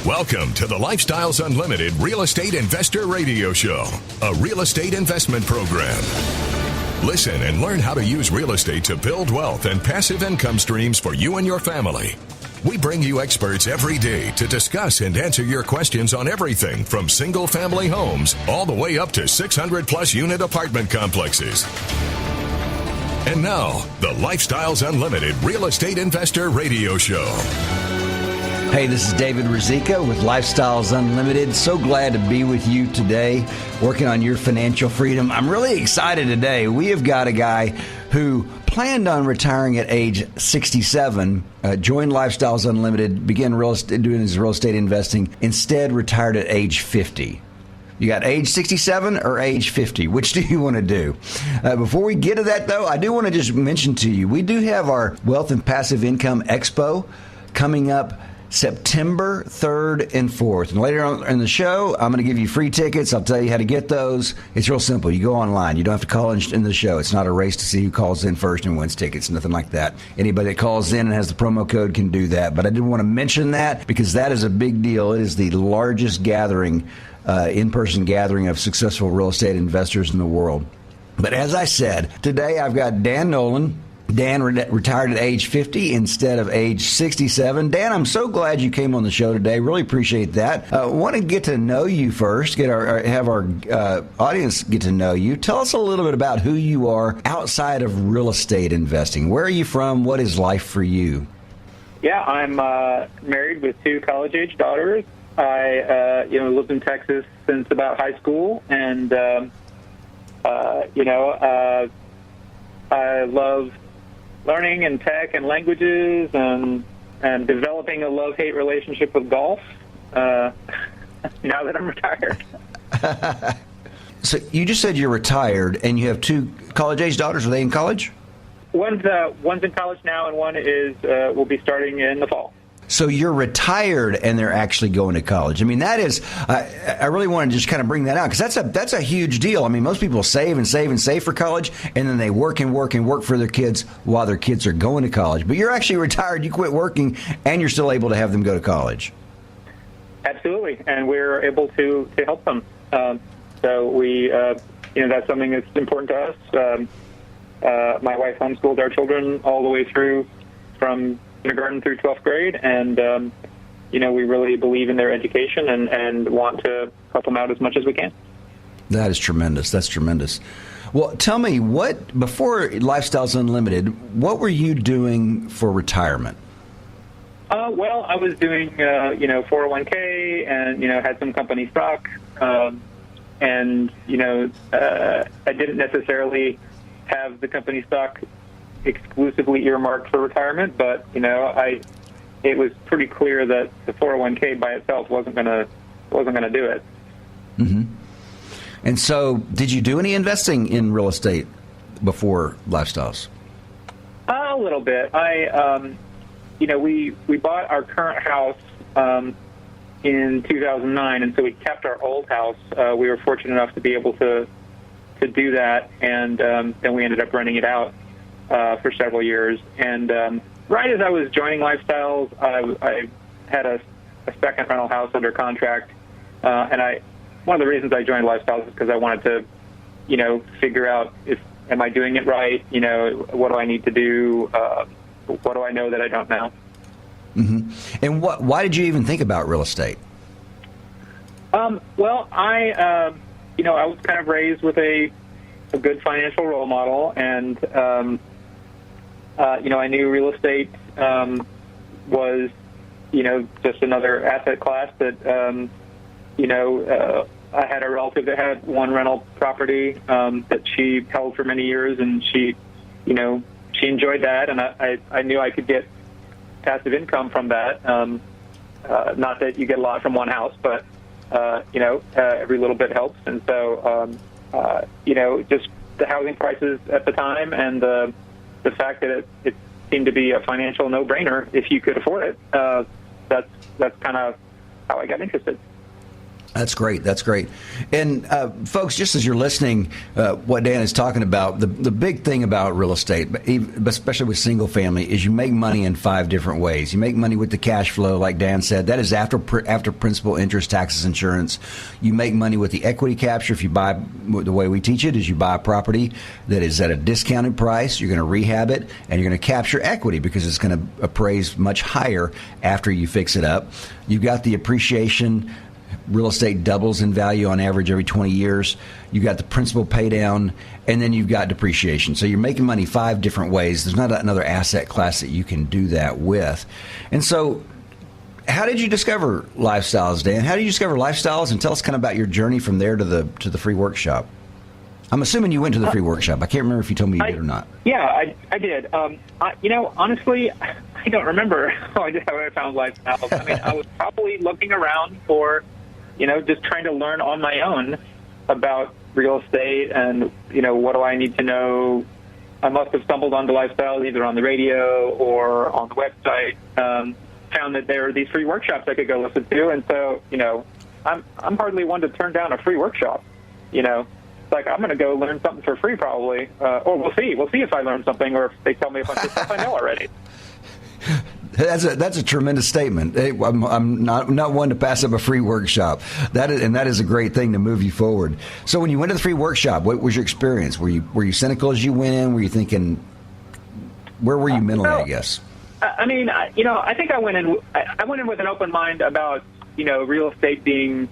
Welcome to the Lifestyles Unlimited Real Estate Investor Radio Show, a real estate investment program. Listen and learn how to use real estate to build wealth and passive income streams for you and your family. We bring you experts every day to discuss and answer your questions on everything from single-family homes all the way up to 600-plus unit apartment complexes. And now, the Lifestyles Unlimited Real Estate Investor Radio Show. Hey, this is David Ruzicka with Lifestyles Unlimited. So glad to be with you today, working on your financial freedom. I'm really excited today. We have got a guy who planned on retiring at age 67, joined Lifestyles Unlimited, began doing his real estate investing, instead retired at age 50. You got age 67 or age 50? Which do you want to do? Before we get to that, though, I do want to just mention to you, we do have our Wealth and Passive Income Expo coming up September 3rd and 4th. And later on in the show, I'm going to give you free tickets. I'll tell you how to get those. It's real simple. You go online. You don't have to call in the show. It's not a race to see who calls in first and wins tickets, nothing like that. Anybody that calls in and has the promo code can do that. But I did want to mention that because that is a big deal. It is the largest gathering, in-person gathering of successful real estate investors in the world. But as I said, today I've got Dan Nolan. Dan retired at age 50 instead of age 67. Dan, I'm so glad you came on the show today. Really appreciate that. Want to get to know you first, have our audience get to know you. Tell us a little bit about who you are outside of real estate investing. Where are you from? What is life for you? Yeah, I'm married with two college-age daughters. I lived in Texas since about high school, and I love learning and tech and languages and developing a love-hate relationship with golf now that I'm retired. So you just said you're retired and you have two college-age daughters. Are they in college? One's in college now, and one will be starting in the fall. So you're retired and they're actually going to college. I mean, that is, I really want to just kind of bring that out because that's a huge deal. I mean, most people save and save and save for college, and then they work and work and work for their kids while their kids are going to college. But you're actually retired, you quit working, and you're still able to have them go to college. Absolutely, and we're able to help them. So we, that's something that's important to us. My wife homeschooled our children all the way through from kindergarten through 12th grade, and we really believe in their education and want to help them out as much as we can. That is tremendous. That's tremendous. Well, tell me, before Lifestyles Unlimited, what were you doing for retirement? Well, I was doing 401k and had some company stock, and I didn't necessarily have the company stock exclusively earmarked for retirement, but it was pretty clear that the 401k by itself wasn't gonna do it. Mm-hmm. And so, did you do any investing in real estate before Lifestyles? A little bit. We bought our current house in 2009, and so we kept our old house. We were fortunate enough to be able to do that, and then we ended up renting it out for several years. And right as I was joining Lifestyles, I had a second rental house under contract. And one of the reasons I joined Lifestyles is because I wanted to, figure out am I doing it right? What do I need to do? What do I know that I don't know? Mm-hmm. And why did you even think about real estate? Well, I was kind of raised with a good financial role model, and I knew real estate was, just another asset class that, I had a relative that had one rental property that she held for many years, and she enjoyed that, and I knew I could get passive income from that. Not that you get a lot from one house, but, every little bit helps. And so, just the housing prices at the time and the fact that it seemed to be a financial no-brainer if you could afford it, that's kind of how I got interested. That's great. That's great. And folks, just as you're listening, what Dan is talking about, the big thing about real estate, especially with single family, is you make money in 5 different ways. You make money with the cash flow, like Dan said. That is after principal, interest, taxes, insurance. You make money with the equity capture. If you buy, the way we teach it is you buy a property that is at a discounted price. You're going to rehab it, and you're going to capture equity because it's going to appraise much higher after you fix it up. You've got the appreciation. Real estate doubles in value on average every 20 years. You've got the principal pay down, and then you've got depreciation. So you're making money 5 different ways. There's not another asset class that you can do that with. And so how did you discover Lifestyles, Dan? How did you discover Lifestyles? And tell us kind of about your journey from there to the free workshop. I'm assuming you went to the free workshop. I can't remember if you told me you did or not. Yeah, I did. Honestly, I don't remember how I found Lifestyles. I mean, I was probably looking around for, just trying to learn on my own about real estate and, what do I need to know. I must have stumbled onto Lifestyles either on the radio or on the website, found that there were these free workshops I could go listen to. And so, I'm hardly one to turn down a free workshop, Like, I'm going to go learn something for free probably. Or we'll see. We'll see if I learn something or if they tell me a bunch of stuff I know already. That's a tremendous statement. I'm not one to pass up a free workshop. That is a great thing to move you forward. So when you went to the free workshop, what was your experience? Were you cynical as you went in? Were you thinking, where were you mentally, I guess? I mean, I think I went in with an open mind about, real estate being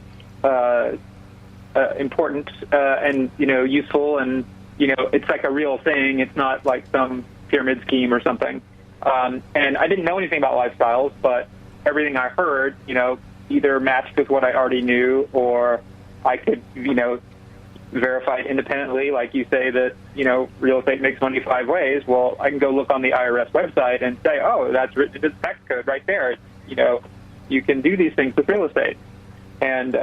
important and, useful and, it's like a real thing. It's not like some pyramid scheme or something. And I didn't know anything about Lifestyles, but everything I heard, either matched with what I already knew or I could, verify it independently. Like you say that, real estate makes money 5 ways. Well, I can go look on the IRS website and say, oh, that's written into the tax code right there. You can do these things with real estate. And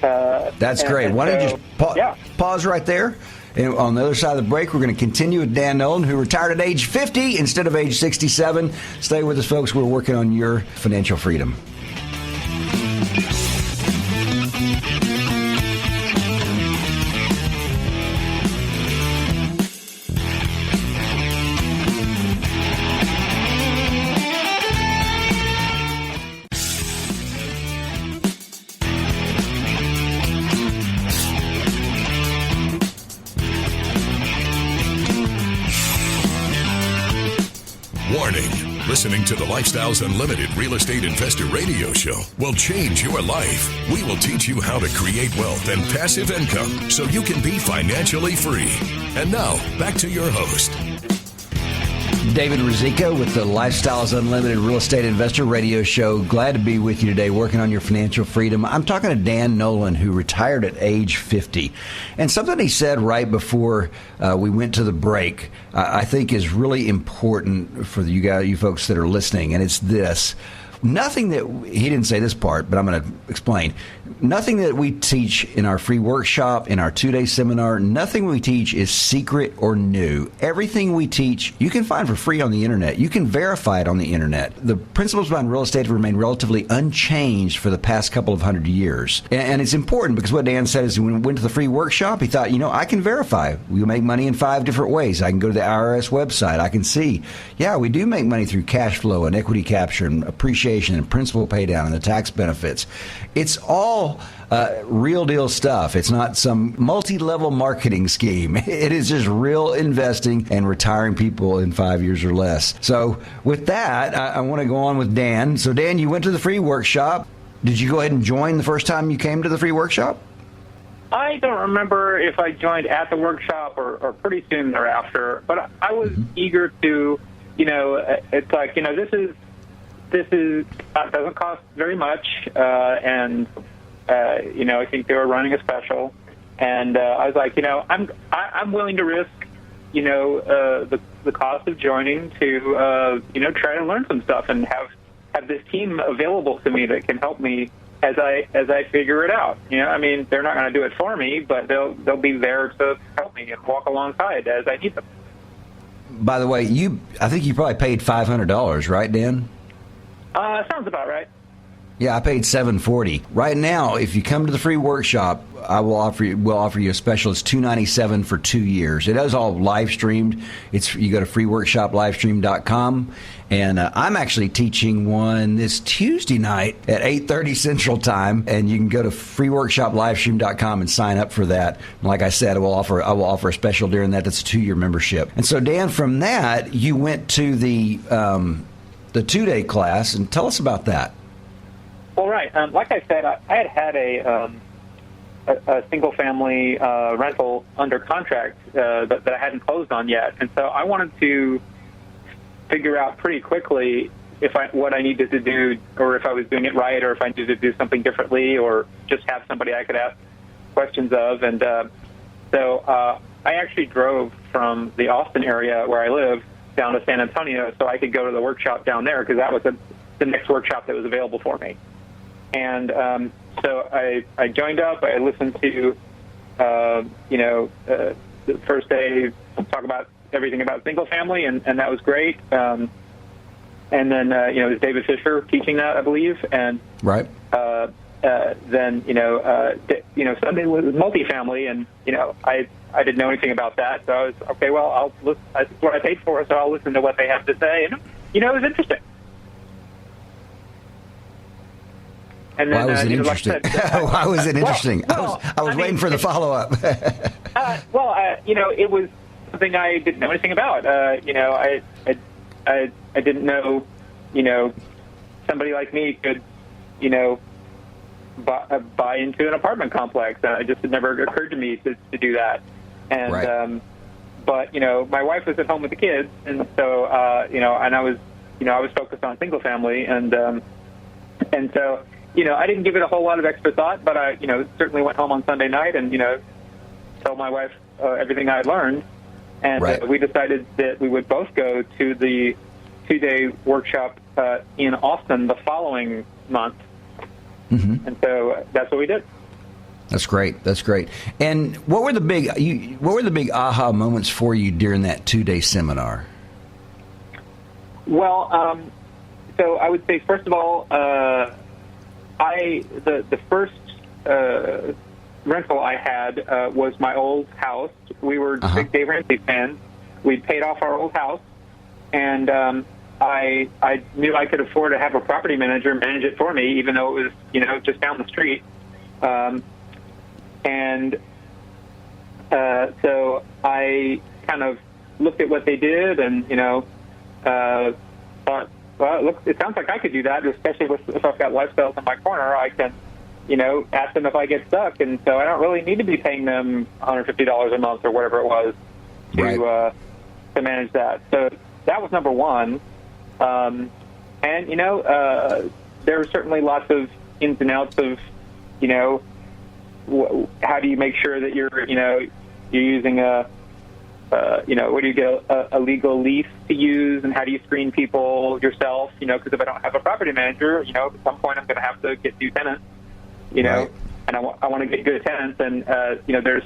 that's great. Why don't you just pause right there? And on the other side of the break, we're going to continue with Dan Nolan, who retired at age 50 instead of age 67. Stay with us, folks. We're working on your financial freedom. Warning. Listening to the Lifestyles Unlimited Real Estate Investor Radio Show will change your life. We will teach you how to create wealth and passive income so you can be financially free. And now, back to your host. David Ruzicka with the Lifestyles Unlimited Real Estate Investor Radio Show. Glad to be with you today, working on your financial freedom. I'm talking to Dan Nolan, who retired at age 50. And something he said right before we went to the break, I think is really important for you folks that are listening, and it's this. Nothing that, he didn't say this part, but I'm going to explain. Nothing that we teach in our free workshop, in our 2-day seminar, nothing we teach is secret or new. Everything we teach, you can find for free on the internet. You can verify it on the internet. The principles behind real estate have remained relatively unchanged for the past couple of 100 years. And it's important because what Dan said is when we went to the free workshop, he thought, I can verify. We make money in 5 different ways. I can go to the IRS website. I can see, we do make money through cash flow and equity capture and appreciation and principal pay down and the tax benefits. It's all real deal stuff. It's not some multi-level marketing scheme. It is just real investing and retiring people in 5 years or less. So with that, I want to go on with Dan. So Dan, you went to the free workshop. Did you go ahead and join the first time you came to the free workshop? I don't remember if I joined at the workshop or pretty soon thereafter, but I was eager to, it's like, this doesn't cost very much, and I think they were running a special, and I was like, I'm willing to risk, the cost of joining to, try to learn some stuff and have this team available to me that can help me as I figure it out. They're not going to do it for me, but they'll be there to help me and walk alongside as I need them. By the way, I think you probably paid $500, right, Dan? Sounds about right. Yeah, I paid $740. Right now, if you come to the free workshop, we'll offer you a special. It's $297 for 2 years. It is all live streamed. You go to freeworkshoplivestream.com, and I'm actually teaching one this Tuesday night at 8:30 Central Time, and you can go to freeworkshoplivestream.com and sign up for that. And like I said, I will offer a special during that. That's a 2-year membership. And so, Dan, from that, you went to the 2-day class, and tell us about that. Well, right. Like I said, I had a single-family rental under contract that I hadn't closed on yet, and so I wanted to figure out pretty quickly what I needed to do, or if I was doing it right, or if I needed to do something differently, or just have somebody I could ask questions of. And so I actually drove from the Austin area where I live down to San Antonio so I could go to the workshop down there, because that was the next workshop that was available for me. And so I joined up. I listened to, the first day talk about everything about single family, and that was great. And then, it was David Fisher teaching that, I believe. And right. Then, Sunday was multifamily, and, I didn't know anything about that. So I was, okay, well, I'll listen. That's what I paid for, so I'll listen to what they have to say. And, it was interesting. And then, why was it interesting? Like I said, why was it interesting? I was waiting for the follow-up. It was something I didn't know anything about. I didn't know, somebody like me could, buy into an apartment complex. It just had never occurred to me to do that. And, right. But my wife was at home with the kids, and so, and I was focused on single family, and so, I didn't give it a whole lot of extra thought, but I, certainly went home on Sunday night and, told my wife everything I had learned. And right. We decided that we would both go to the 2-day workshop in Austin the following month. Mm-hmm. And so that's what we did. That's great. That's great. And what were the big aha moments for you during that 2-day seminar? Well, so I would say, first of all, the first rental I had was my old house. We were big Dave Ramsey fans. We paid off our old house, and I knew I could afford to have a property manager manage it for me, even though it was just down the street. So I kind of looked at what they did, and thought, well, look, it sounds like I could do that, especially if I've got lifestyles in my corner. I can, ask them if I get stuck, and so I don't really need to be paying them $150 a month or whatever it was to manage that. So that was number one. And there were certainly lots of ins and outs of, how do you make sure that you're using where do you get a legal lease to use, and how do you screen people yourself? Because if I don't have a property manager, at some point I'm going to have to get new tenants, right. And I want to get good tenants. And, there's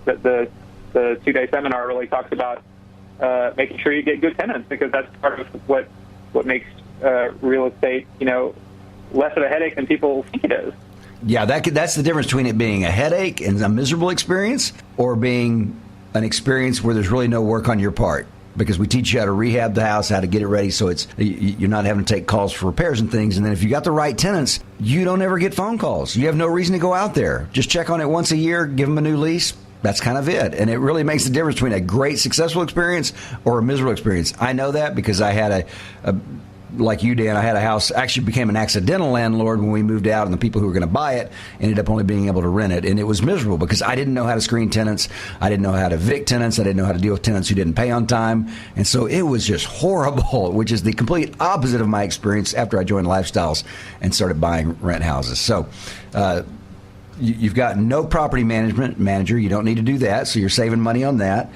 the 2-day seminar really talks about making sure you get good tenants, because that's part of what makes real estate, less of a headache than people think it is. Yeah, that's the difference between it being a headache and a miserable experience, or being an experience where there's really no work on your part, because we teach you how to rehab the house, how to get it ready so you're not having to take calls for repairs and things. And then if you got the right tenants, you don't ever get phone calls. You have no reason to go out there. Just check on it once a year, give them a new lease. That's kind of it. And it really makes the difference between a great successful experience or a miserable experience. I know that because I had like you, Dan, I had a house, actually became an accidental landlord when we moved out, and the people who were going to buy it ended up only being able to rent it. And it was miserable because I didn't know how to screen tenants. I didn't know how to evict tenants. I didn't know how to deal with tenants who didn't pay on time. And so it was just horrible, which is the complete opposite of my experience after I joined Lifestyles and started buying rent houses. So, you've got no property manager. You don't need to do that, so you're saving money on that.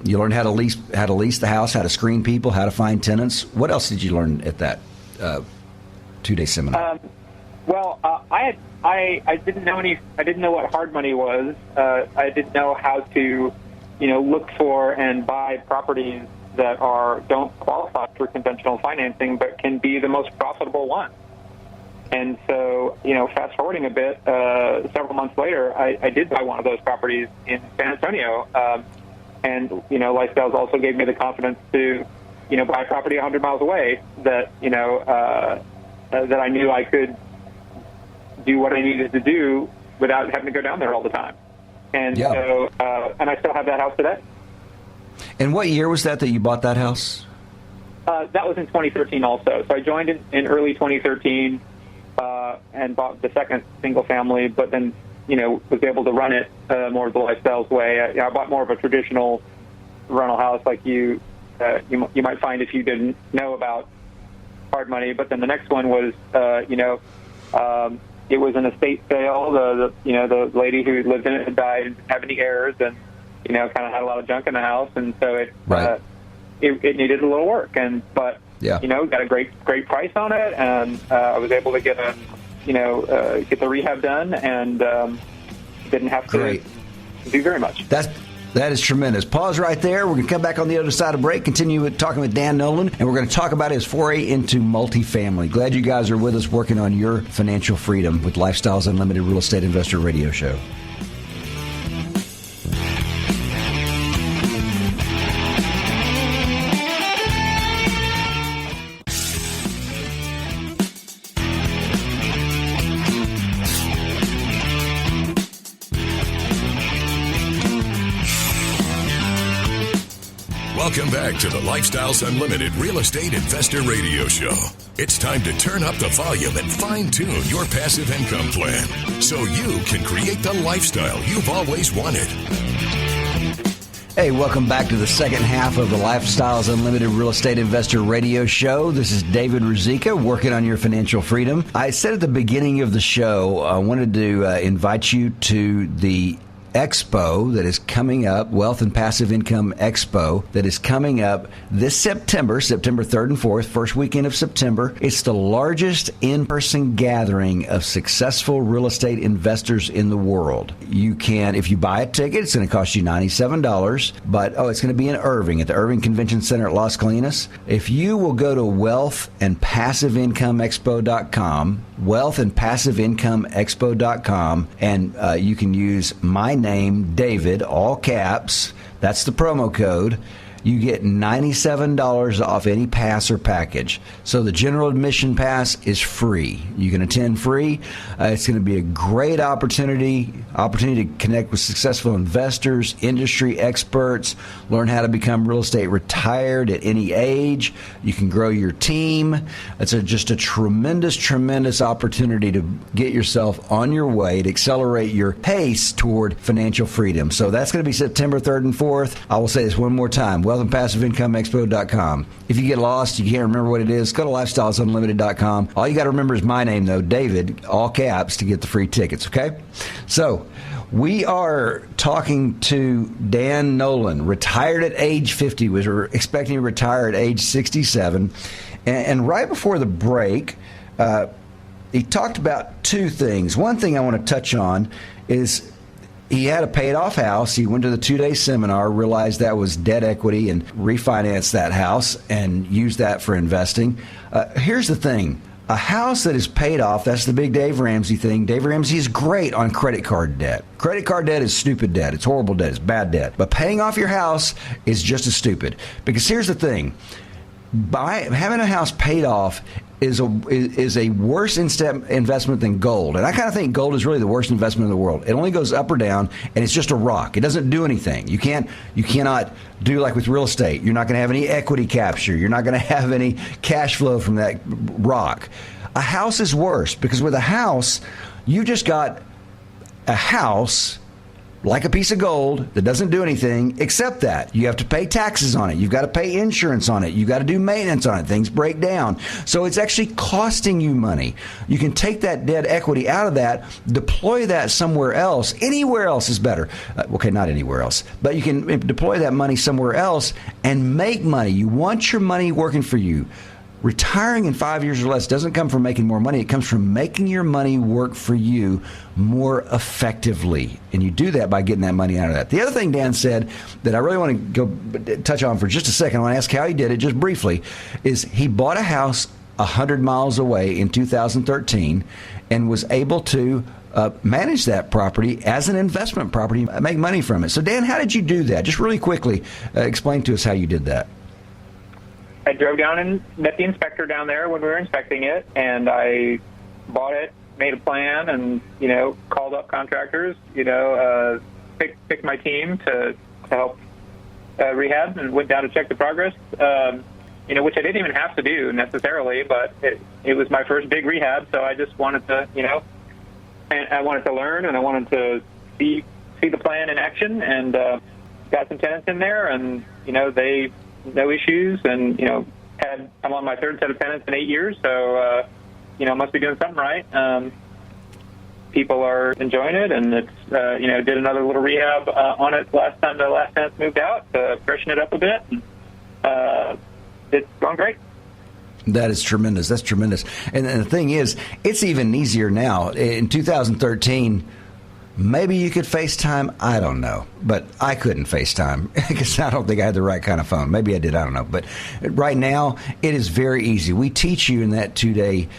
You learned how to lease the house, how to screen people, how to find tenants. What else did you learn at that 2-day seminar? I didn't know I didn't know what hard money was. I didn't know how to, look for and buy properties that don't qualify for conventional financing, but can be the most profitable ones. And so, fast forwarding a bit, several months later, I did buy one of those properties in San Antonio. And Lifestyles also gave me the confidence to, buy a property 100 miles away that, that I knew I could do what I needed to do without having to go down there all the time. And so, and I still have that house today. And what year was that you bought that house? That was in 2013 also. So I joined in early 2013 and bought the second single family, but then, was able to run it more the Lifestyles way. I bought more of a traditional rental house like you might find if you didn't know about hard money. But then the next one was, it was an estate sale. The lady who lived in it had died, didn't have any heirs, and kind of had a lot of junk in the house, and so it needed a little work. But got a great price on it, and I was able to get get the rehab done, and didn't have to do very much. That is tremendous. Pause right there. We're going to come back on the other side of break, continue talking with Dan Nolan, and we're going to talk about his foray into multifamily. Glad you guys are with us working on your financial freedom with Lifestyles Unlimited Real Estate Investor Radio Show. Welcome back to the Lifestyles Unlimited Real Estate Investor Radio Show. It's time to turn up the volume and fine-tune your passive income plan so you can create the lifestyle you've always wanted. Hey, welcome back to the second half of the Lifestyles Unlimited Real Estate Investor Radio Show. This is David Ruzicka, working on your financial freedom. I said at the beginning of the show, I wanted to invite you to the Expo that is coming up, Wealth and Passive Income Expo, that is coming up this September 3rd and 4th, first weekend of September. It's the largest in-person gathering of successful real estate investors in the world. You can, if you buy a ticket, it's going to cost you $97, but it's going to be in Irving at the Irving Convention Center at Las Colinas. If you will go to wealthandpassiveincomeexpo.com, wealthandpassiveincomeexpo.com, and you can use my name, David, all caps. That's the promo code. You get $97 off any pass or package. So the general admission pass is free. You can attend free. It's going to be a great opportunity to connect with successful investors, industry experts, learn how to become real estate retired at any age. You can grow your team. It's just a tremendous opportunity to get yourself on your way to accelerate your pace toward financial freedom. So that's going to be September 3rd and 4th. I will say this one more time. wealthandpassiveincomeexpo.com. If you get lost, you can't remember what it is, go to lifestylesunlimited.com. All you got to remember is my name, though, David, all caps, to get the free tickets, okay? So we are talking to Dan Nolan, retired at age 50, was expecting to retire at age 67. And right before the break, he talked about two things. One thing I want to touch on is he had a paid-off house. He went to the 2-day seminar, realized that was debt equity, and refinanced that house and used that for investing. Here's the thing. A house that is paid off, that's the big Dave Ramsey thing. Dave Ramsey is great on credit card debt. Credit card debt is stupid debt. It's horrible debt. It's bad debt. But paying off your house is just as stupid. Because here's the thing. Having a house paid off is a worse investment than gold. And I kind of think gold is really the worst investment in the world. It only goes up or down, and it's just a rock. It doesn't do anything. You cannot do like with real estate. You're not going to have any equity capture. You're not going to have any cash flow from that rock. A house is worse because with a house, you just got a house like a piece of gold that doesn't do anything except that. You have to pay taxes on it. You've got to pay insurance on it. You've got to do maintenance on it. Things break down. So it's actually costing you money. You can take that debt equity out of that, deploy that somewhere else. Anywhere else is better. Okay, not anywhere else. But you can deploy that money somewhere else and make money. You want your money working for you. Retiring in 5 years or less doesn't come from making more money. It comes from making your money work for you more effectively. And you do that by getting that money out of that. The other thing Dan said that I really want to go touch on for just a second, I want to ask how he did it just briefly, is he bought a house 100 miles away in 2013 and was able to manage that property as an investment property, make money from it. So, Dan, how did you do that? Just really quickly, explain to us how you did that. I drove down and met the inspector down there when we were inspecting it, and I bought it, made a plan, and, called up contractors, picked my team to help rehab, and went down to check the progress, which I didn't even have to do necessarily, but it was my first big rehab, so I just wanted to, and I wanted to learn, and I wanted to see the plan in action, and got some tenants in there, and, they, no issues, and, I'm on my third set of tenants in 8 years, so, must be doing something right. People are enjoying it, and it's, did another little rehab on it last time the last tenants moved out to freshen it up a bit. And, it's going great. That is tremendous. That's tremendous. And the thing is, it's even easier now. In 2013, maybe you could FaceTime. I don't know. But I couldn't FaceTime because I don't think I had the right kind of phone. Maybe I did. I don't know. But right now, it is very easy. We teach you in that 2-day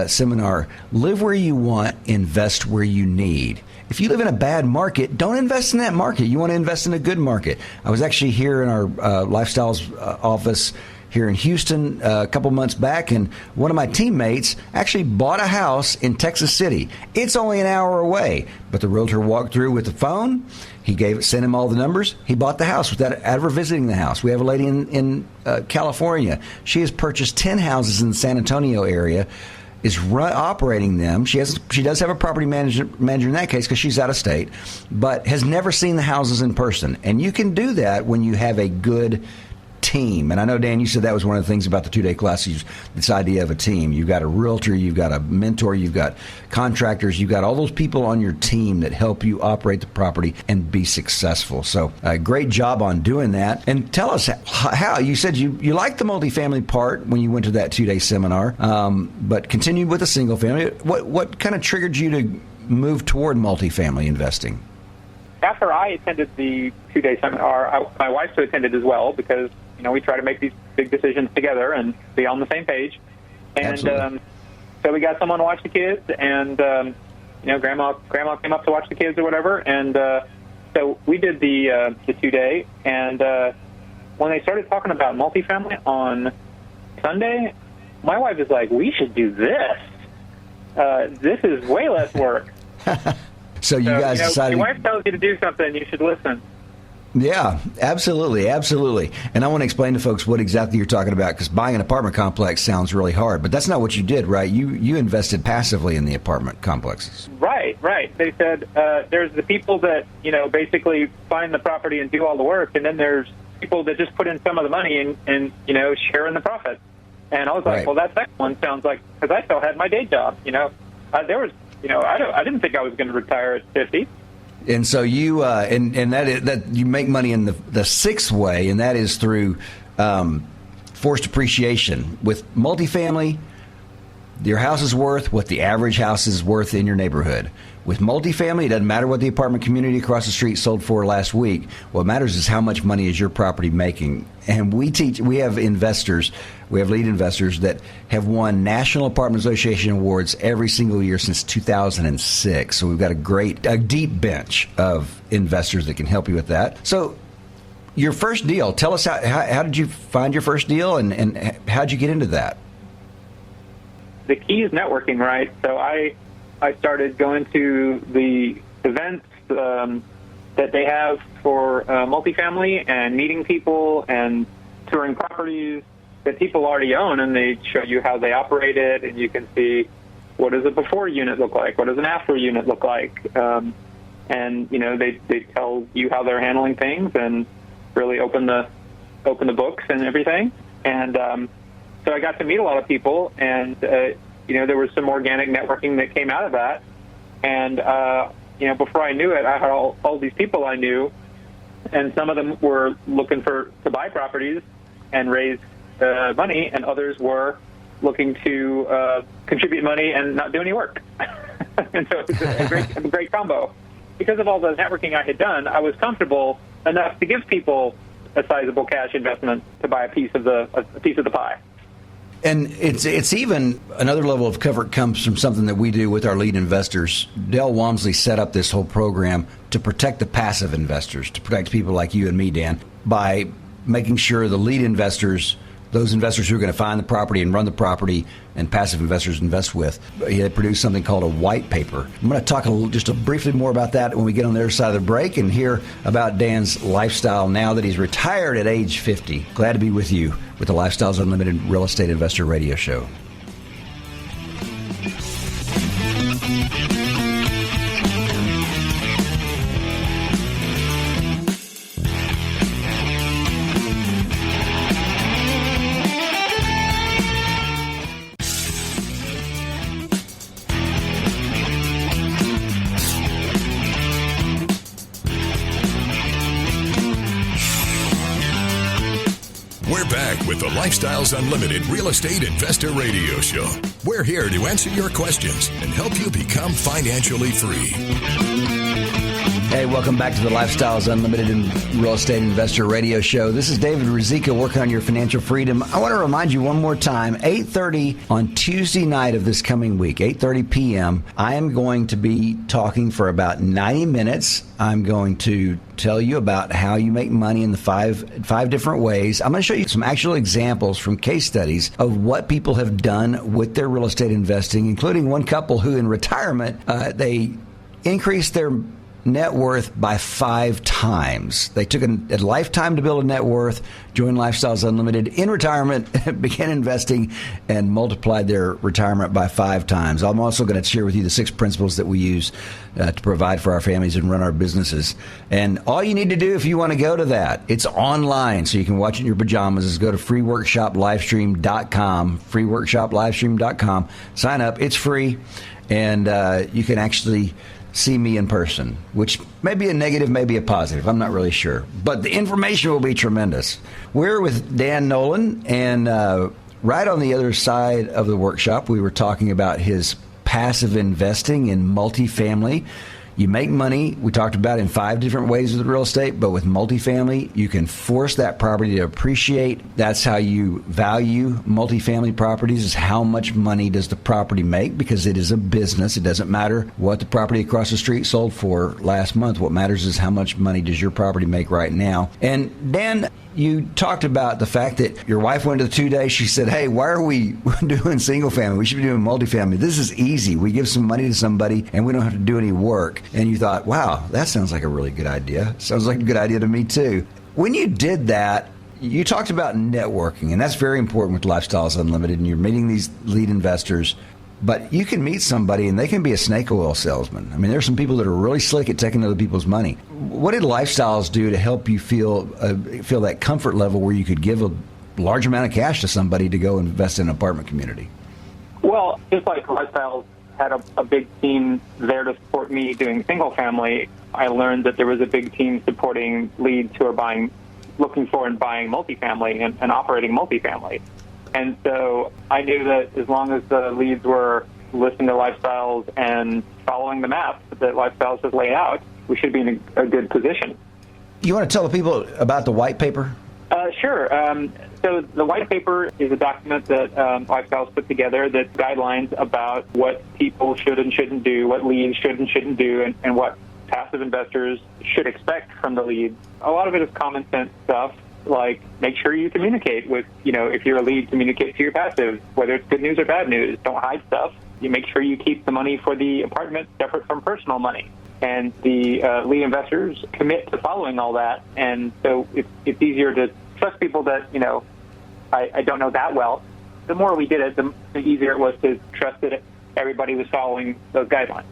seminar, live where you want, invest where you need. If you live in a bad market, don't invest in that market. You want to invest in a good market. I was actually here in our Lifestyles office here in Houston a couple months back, and one of my teammates actually bought a house in Texas City. It's only an hour away, but the realtor walked through with the phone. He sent him all the numbers. He bought the house without ever visiting the house. We have a lady in California. She has purchased 10 houses in the San Antonio area, is operating them. She does have a property manager in that case because she's out of state, but has never seen the houses in person. And you can do that when you have a good team. And I know, Dan, you said that was one of the things about the 2-day class, this idea of a team. You've got a realtor, you've got a mentor, you've got contractors, you've got all those people on your team that help you operate the property and be successful. So great job on doing that. And tell us how, you said you liked the multifamily part when you went to that 2-day seminar, but continued with the single family. What kind of triggered you to move toward multifamily investing? After I attended the 2-day seminar, my wife attended as well because, we try to make these big decisions together and be on the same page. And so we got someone to watch the kids, and, Grandma came up to watch the kids or whatever. And so we did the 2-day. And when they started talking about multifamily on Sunday, my wife is like, we should do this. This is way less work. So you guys decided... Your wife tells you to do something, you should listen. Yeah, absolutely. And I want to explain to folks what exactly you're talking about, because buying an apartment complex sounds really hard, but that's not what you did, right? You invested passively in the apartment complexes. Right. They said there's the people that, basically find the property and do all the work, and then there's people that just put in some of the money and share in the profit. And I was like, well, that second one sounds like, because I still had my day job, there was... I didn't think I was going to retire at 50. And so you and that you make money in the sixth way, and that is through forced appreciation. With multifamily, your house is worth what the average house is worth in your neighborhood. With multifamily, it doesn't matter what the apartment community across the street sold for last week. What matters is how much money is your property making. And we have investors, we have lead investors that have won National Apartment Association awards every single year since 2006. So we've got a deep bench of investors that can help you with that. So your first deal, tell us how did you find your first deal, and how did you get into that? The key is networking, right? So I started going to the events that they have for multifamily and meeting people and touring properties that people already own, and they show you how they operate it, and you can see what does a before unit look like, what does an after unit look like, and they tell you how they're handling things and really open the books and everything. And so I got to meet a lot of people, and there was some organic networking that came out of that. And before I knew it, I had all these people I knew, and some of them were looking to buy properties and raise money, and others were looking to contribute money and not do any work. And so it was a great combo. Because of all the networking I had done, I was comfortable enough to give people a sizable cash investment to buy a piece of the pie. And it's even another level of cover comes from something that we do with our lead investors. Dell Walmsley set up this whole program to protect the passive investors, to protect people like you and me, Dan, by making sure the lead investors, those investors who are going to find the property and run the property and passive investors invest with, they produce something called a white paper. I'm going to talk briefly more about that when we get on the other side of the break and hear about Dan's lifestyle now that he's retired at age 50. Glad to be with you with the Lifestyles Unlimited Real Estate Investor Radio Show. We're back with the Lifestyles Unlimited Real Estate Investor Radio Show. We're here to answer your questions and help you become financially free. Hey, welcome back to the Lifestyles Unlimited Real Estate Investor Radio Show. This is David Ruzicka working on your financial freedom. I want to remind you one more time, 8:30 on Tuesday night of this coming week, 8:30 p.m., I am going to be talking for about 90 minutes. I'm going to tell you about how you make money in the five different ways. I'm going to show you some actual examples from case studies of what people have done with their real estate investing, including one couple who in retirement, they increased their net worth by 5 times. They took a lifetime to build a net worth, joined Lifestyles Unlimited in retirement, began investing, and multiplied their retirement by 5 times. I'm also going to share with you the 6 principles that we use to provide for our families and run our businesses. And all you need to do if you want to go to that, it's online, so you can watch it in your pajamas, is go to freeworkshoplivestream.com, freeworkshoplivestream.com. Sign up. It's free, and you can actually see me in person, which may be a negative, maybe a positive. I'm not really sure. But the information will be tremendous. We're with Dan Nolan, and right on the other side of the workshop, we were talking about his passive investing in multifamily. You make money, we talked about in 5 different ways with real estate, but with multifamily, you can force that property to appreciate. That's how you value multifamily properties, is how much money does the property make, because it is a business. It doesn't matter what the property across the street sold for last month. What matters is how much money does your property make right now. And Dan, you talked about the fact that your wife went to the 2 days. She said, hey, why are we doing single family? We should be doing multifamily. This is easy. We give some money to somebody and we don't have to do any work. And you thought, wow, that sounds like a really good idea. Sounds like a good idea to me too. When you did that, you talked about networking, and that's very important with Lifestyles Unlimited, and you're meeting these lead investors. But you can meet somebody and they can be a snake oil salesman. I mean, there's some people that are really slick at taking other people's money. What did Lifestyles do to help you feel that comfort level where you could give a large amount of cash to somebody to go invest in an apartment community? Well, just like Lifestyles had a big team there to support me doing single family, I learned that there was a big team supporting leads who are looking for and buying multifamily and operating multifamily. And so I knew that as long as the leads were listening to Lifestyles and following the map that Lifestyles has laid out, we should be in a good position. You want to tell the people about the white paper? Sure. So the white paper is a document that Lifestyles put together that guidelines about what people should and shouldn't do, what leads should and shouldn't do, and what passive investors should expect from the leads. A lot of it is common sense stuff, like make sure you communicate with, if you're a lead, communicate to your passive, whether it's good news or bad news. Don't hide stuff. You make sure you keep the money for the apartment separate from personal money. And the lead investors commit to following all that. And so it's easier to trust people that, I don't know that well. The more we did it, the easier it was to trust that everybody was following those guidelines.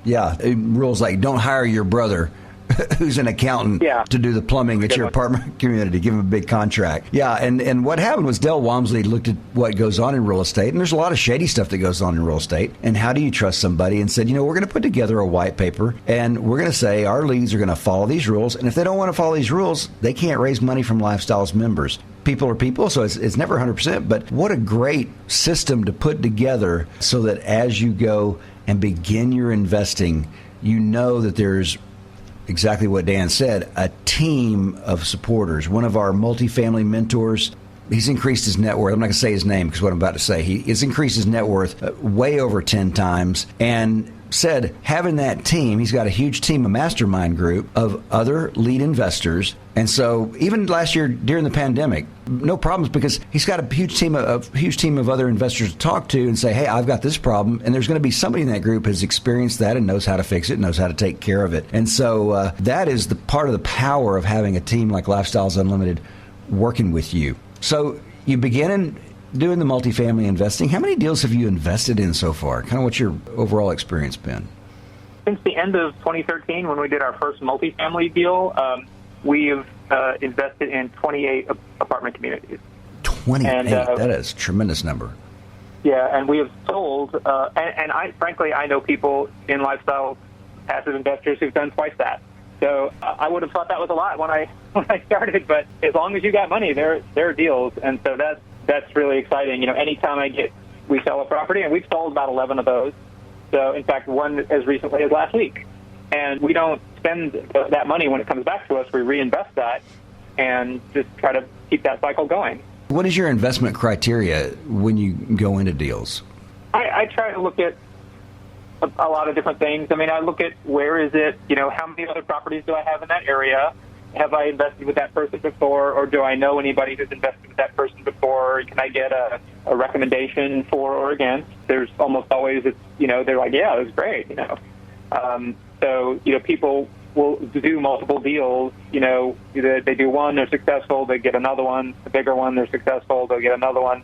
Yeah, rules like don't hire your brother who's an accountant to do the plumbing at your apartment community. Give him a big contract. Yeah, and what happened was Dell Walmsley looked at what goes on in real estate, and there's a lot of shady stuff that goes on in real estate, and how do you trust somebody, and said, we're going to put together a white paper, and we're going to say our leads are going to follow these rules, and if they don't want to follow these rules, they can't raise money from Lifestyles members. People are people, so it's never 100%, but what a great system to put together so that as you go and begin your investing, you know that there's exactly what Dan said, a team of supporters. One of our multifamily mentors he's increased his net worth. I'm not going to say his name because what I'm about to say. He has increased his net worth way over 10 times and said having that team, he's got a huge team, a mastermind group of other lead investors. And so even last year during the pandemic, no problems because he's got a huge team of other investors to talk to and say, hey, I've got this problem. And there's going to be somebody in that group who's experienced that and knows how to fix it, knows how to take care of it. And so that is the part of the power of having a team like Lifestyles Unlimited working with you. So you begin doing the multifamily investing. How many deals have you invested in so far? Kind of what's your overall experience been? Since the end of 2013, when we did our first multifamily deal, we've invested in 28 apartment communities. 28? That is a tremendous number. Yeah, and we have sold, and I know people in lifestyle passive investors who've done twice that. So I would have thought that was a lot when I started, but as long as you got money, there are deals, and so that's really exciting. Anytime we sell a property, and we've sold about 11 of those. So in fact, one as recently as last week, and we don't spend that money when it comes back to us. We reinvest that and just try to keep that cycle going. What is your investment criteria when you go into deals? I try to look at a lot of different things. I mean, I look at where is it, how many other properties do I have in that area? Have I invested with that person before, or do I know anybody who's invested with that person before? Can I get a recommendation for or against? There's almost always, they're like, yeah, it was great, So, people will do multiple deals. Either they do one, they're successful, they get another one, a bigger one, they're successful, they'll get another one.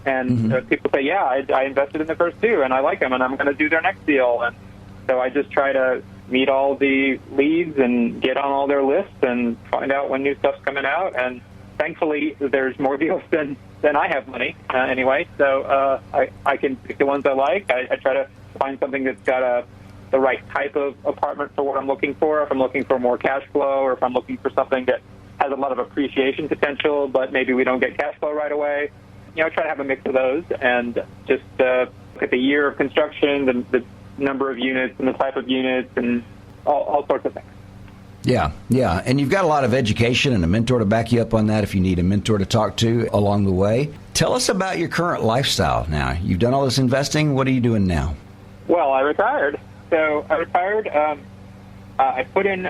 And people say, yeah, I invested in the first two, and I like them, and I'm going to do their next deal. And so I just try to meet all the leads and get on all their lists and find out when new stuff's coming out. And thankfully, there's more deals than I have money anyway. So I can pick the ones I like. I try to find something that's got the right type of apartment for what I'm looking for. If I'm looking for more cash flow, or if I'm looking for something that has a lot of appreciation potential, but maybe we don't get cash flow right away. I try to have a mix of those and just look at the year of construction, the number of units and the type of units and all sorts of things. Yeah. And you've got a lot of education and a mentor to back you up on that if you need a mentor to talk to along the way. Tell us about your current lifestyle now. You've done all this investing. What are you doing now? Well, I retired. So I retired. I put in,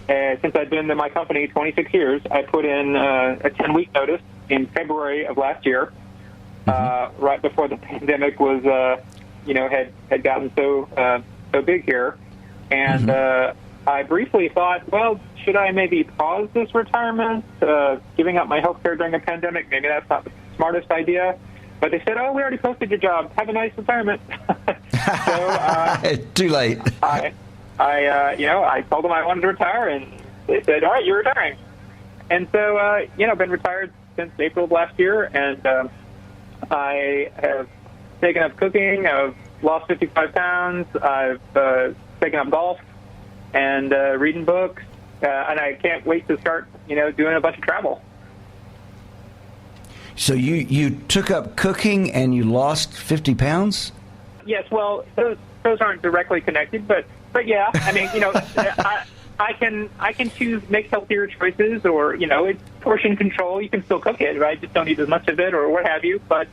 since I've been in my company 26 years, I put in a 10-week notice in February of last year, right before the pandemic was, had gotten so big here. And I briefly thought, well, should I maybe pause this retirement, giving up my health care during a pandemic? Maybe that's not the smartest idea. But they said, oh, we already posted your job. Have a nice retirement. So too late. I told them I wanted to retire, and they said, all right, you're retiring. And so, I've been retired since April of last year, and I have taken up cooking. I've lost 55 pounds. I've taken up golf and reading books, and I can't wait to start, doing a bunch of travel. So you took up cooking and you lost 50 pounds? Yes, well, those aren't directly connected, but yeah, I mean, I can choose, make healthier choices, or, it's portion control. You can still cook it, right? Just don't eat as much of it or what have you. But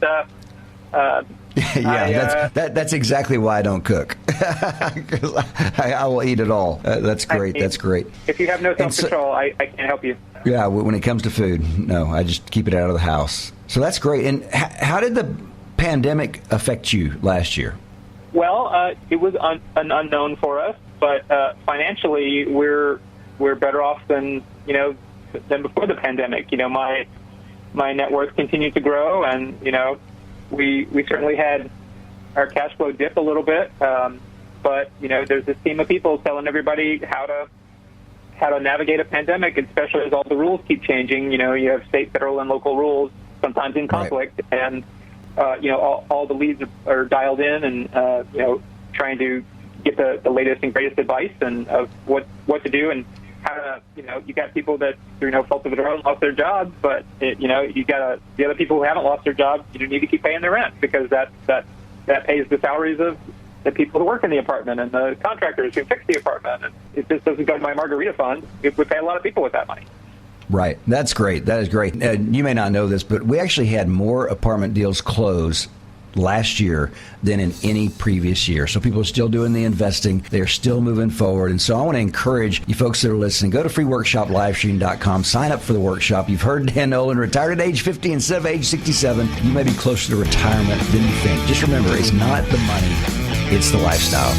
that's exactly why I don't cook. 'Cause I will eat it all. That's great. That's great. If you have no self-control, I can't help you. Yeah, when it comes to food, no, I just keep it out of the house. So that's great. And how did the pandemic affect you last year? Well, it was an unknown for us, but financially, we're better off than before the pandemic. My net worth continued to grow, and we certainly had our cash flow dip a little bit. But there's this team of people telling everybody how to navigate a pandemic, especially as all the rules keep changing. You have state, federal, and local rules sometimes in conflict, right. And all the leads are dialed in, and trying to get the latest and greatest advice and of what to do and how to. You got people that through no fault of their own lost their jobs, but you got the other people who haven't lost their jobs. You need to keep paying their rent because that pays the salaries of the people who work in the apartment and the contractors who fix the apartment. And it just doesn't go to my margarita fund. We pay a lot of people with that money. Right. That's great. That is great. You may not know this, but we actually had more apartment deals close last year than in any previous year. So people are still doing the investing. They're still moving forward. And so I want to encourage you folks that are listening, go to freeworkshoplivestream.com, sign up for the workshop. You've heard Dan Nolan, retired at age 50 instead of age 67. You may be closer to retirement than you think. Just remember, it's not the money, it's the lifestyle.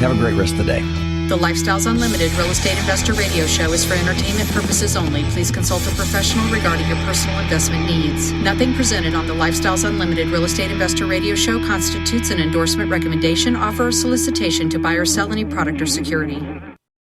Have a great rest of the day. The Lifestyles Unlimited Real Estate Investor Radio Show is for entertainment purposes only. Please consult a professional regarding your personal investment needs. Nothing presented on the Lifestyles Unlimited Real Estate Investor Radio Show constitutes an endorsement, recommendation, offer, or solicitation to buy or sell any product or security.